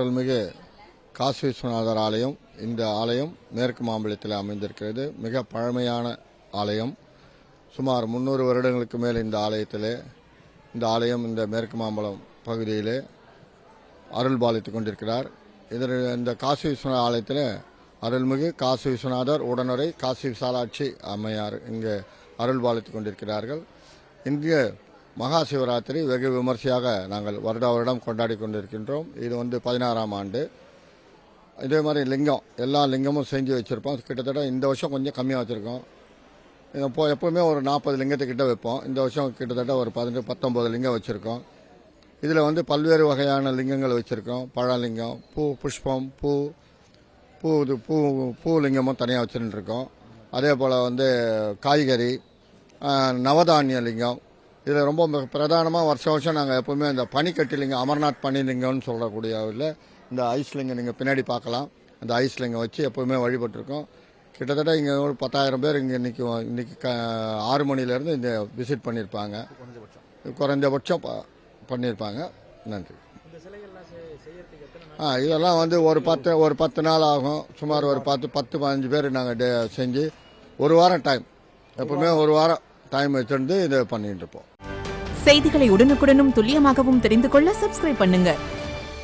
அருள்மிகு காசி விஸ்வநாதர் ஆலயம். இந்த ஆலயம் மேற்கு மாம்பலத்தில் அமைந்திருக்கிறது. மிக பழமையான ஆலயம். சுமார் 300 வருடங்களுக்கு மேல் இந்த ஆலயம் இந்த மேற்கு மாம்பலம் பகுதியிலே அருள் பாலித்துக் கொண்டிருக்கிறார். இந்த காசி விஸ்வநாதர் ஆலயத்தில் அருள்மிகு காசி விஸ்வநாதர் உடனுரை காசி விசாலாட்சி அம்மையார் இங்கு அருள் பாலித்துக் கொண்டிருக்கிறார்கள். இந்திய மகா சிவராத்திரி வெகு விமர்சையாக நாங்கள் வருடம் கொண்டாடி கொண்டிருக்கின்றோம். இது 16ஆம் ஆண்டு. இதே மாதிரி லிங்கம் எல்லா லிங்கமும் செஞ்சு வச்சுருப்போம். கிட்டத்தட்ட இந்த வருஷம் கொஞ்சம் கம்மியாக வச்சுருக்கோம். எப்போவுமே ஒரு 40 லிங்கத்துக்கிட்ட வைப்போம். இந்த வருஷம் கிட்டத்தட்ட ஒரு 19 லிங்கம் வச்சுருக்கோம். இதில் பல்வேறு வகையான லிங்கங்கள் வச்சுருக்கோம். பழலிங்கம், புஷ்பம், பூ லிங்கமும் தனியாக வச்சுருக்கோம். அதே போல் காய்கறி, நவதானிய லிங்கம். இதில் ரொம்ப பிரதானமாக வருஷம் நாங்கள் எப்போவுமே இந்த பனிக்கட்டி லிங்கம், அமர்நாத் பனி லிங்கம்னு சொல்லக்கூடிய இந்த ஐஸ் லிங்கம் நீங்கள் பின்னாடி பார்க்கலாம். அந்த ஐஸ் லிங்கம் வச்சு எப்போவுமே வழிபட்டிருக்கோம். கிட்டத்தட்ட இங்கே ஒரு 10,000 பேர் இங்கே இன்னைக்கு 6 மணிலேருந்து இந்த விசிட் பண்ணியிருப்பாங்க. குறைந்தபட்சம் பண்ணியிருப்பாங்க. நன்றி. இதெல்லாம் ஒரு 10 நாள் ஆகும். சுமார் ஒரு 10-15 பேர் நாங்கள் செஞ்சு ஒரு வாரம் டைம், எப்பவுமே ஒரு வாரம் டைம் வச்சிருந்து இதை பண்ணிட்டு இருப்போம். செய்திகளை உடனுக்குடனும் துல்லியமாகவும் தெரிந்து கொள்ள சப்ஸ்கிரைப் பண்ணுங்க.